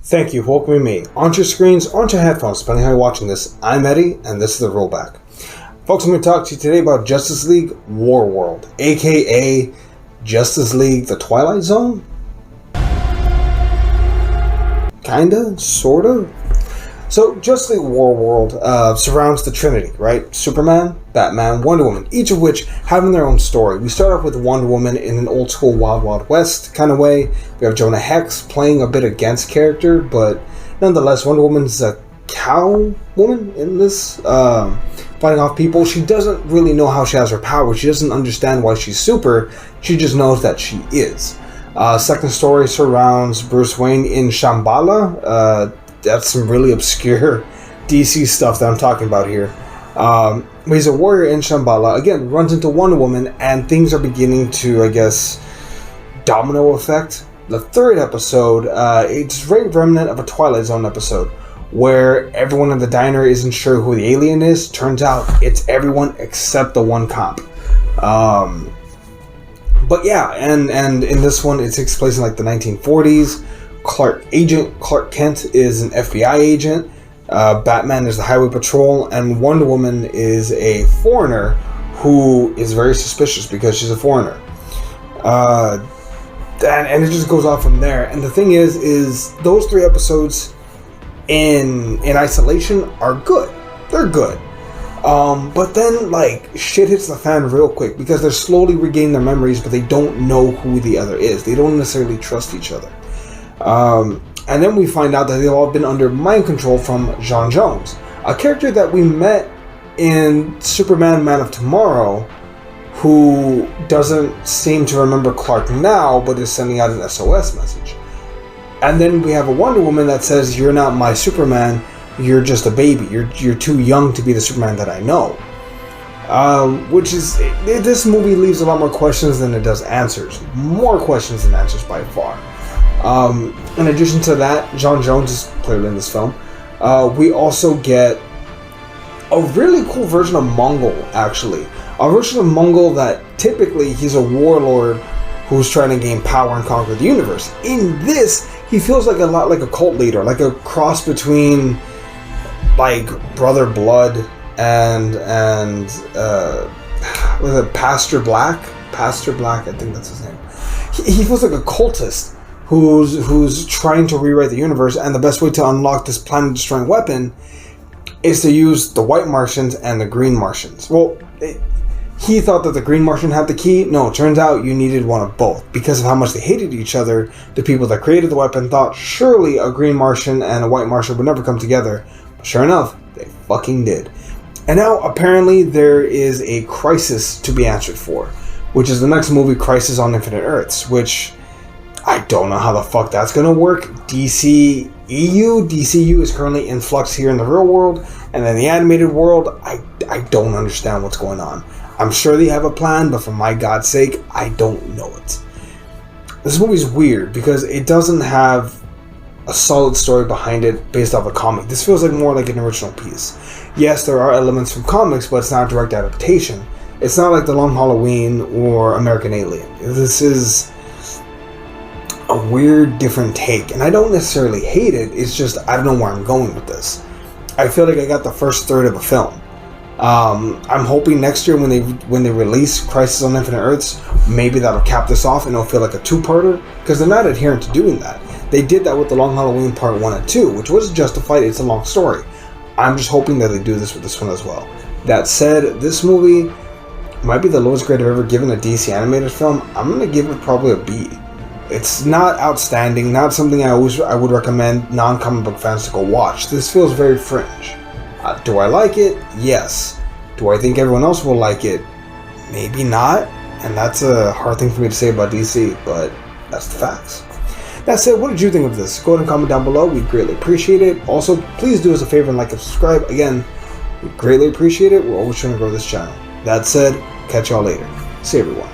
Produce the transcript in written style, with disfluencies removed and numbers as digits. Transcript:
Thank you for welcoming me onto your screens, onto your headphones, depending on how you're watching this. I'm Eddie, and this is the Rollback. Folks, I'm going to talk to you today about Justice League Warworld, aka Justice League The Twilight Zone? Kinda? Sorta? So, Justice League Warworld surrounds the Trinity, right? Superman, Batman, Wonder Woman, each of which having their own story. We start off with Wonder Woman in an old school Wild Wild West kind of way. We have Jonah Hex playing a bit against character, but nonetheless, Wonder Woman's a cow woman in this, fighting off people. She doesn't really know how she has her power. She doesn't understand why she's super. She just knows that she is. Second story surrounds Bruce Wayne in Shambhala. That's some really obscure DC stuff that I'm talking about here. He's a warrior in Shambhala. Again, runs into Wonder Woman, and things are beginning to, I guess, domino effect. The third episode, it's very remnant of a Twilight Zone episode, where everyone in the diner isn't sure who the alien is. Turns out it's everyone except the one cop. But yeah, and in this one, it takes place in like the 1940s. Clark Kent is an FBI agent. Batman is the Highway Patrol, and Wonder Woman is a foreigner who is very suspicious because she's a foreigner. And it just goes off from there. And the thing is those three episodes in isolation are good. They're good. But then, like, shit hits the fan real quick because they're slowly regaining their memories, but they don't know who the other is. They don't necessarily trust each other. And then we find out that they've all been under mind control from J'onn J'onzz, a character that we met in Superman Man of Tomorrow, who doesn't seem to remember Clark now, but is sending out an SOS message. And then we have a Wonder Woman that says, "You're not my Superman, you're just a baby, you're too young to be the Superman that I know." Which is, this movie leaves a lot more questions than it does answers. More questions than answers by far. In addition to that, J'onn J'onzz is clearly in this film. We also get a really cool version of Mongol, actually. A version of Mongol that typically he's a warlord who's trying to gain power and conquer the universe. In this, he feels like a lot like a cult leader, like a cross between like Brother Blood and was it Pastor Black? Pastor Black, I think that's his name. He feels like a cultist who's trying to rewrite the universe, and the best way to unlock this planet-destroying weapon is to use the white Martians and the green Martians. Well, he thought that the green Martian had the key. No, it turns out you needed one of both. Because of how much they hated each other, the people that created the weapon thought surely a green Martian and a white Martian would never come together. But sure enough, they fucking did. And now, apparently, there is a crisis to be answered for, which is the next movie, Crisis on Infinite Earths, which I don't know how the fuck that's gonna work. DCU is currently in flux here in the real world, and in the animated world, I don't understand what's going on. I'm sure they have a plan, but for my God's sake, I don't know it. This movie's weird because it doesn't have a solid story behind it based off a comic. This feels like more like an original piece. Yes, there are elements from comics, but it's not a direct adaptation. It's not like The Long Halloween or American Alien. This is a weird, different take, and I don't necessarily hate it. It's just I don't know where I'm going with this. I feel like I got the first third of a film. I'm hoping next year when they release Crisis on Infinite Earths, maybe that'll cap this off and it'll feel like a two-parter, because they're not adherent to doing that. They did that with The Long Halloween Part 1 and 2, which was justified. It's a long story. I'm just hoping that they do this with this one as well. That said, this movie might be the lowest grade I've ever given a DC animated film. I'm going to give it probably a B. It's not outstanding, not something I would recommend non-comic book fans to go watch. This feels very fringe. Do I like it? Yes. Do I think everyone else will like it? Maybe not. And that's a hard thing for me to say about DC, but that's the facts. That said, what did you think of this? Go ahead and comment down below. We'd greatly appreciate it. Also, please do us a favor and like and subscribe. Again, we'd greatly appreciate it. We're always trying to grow this channel. That said, catch y'all later. See everyone.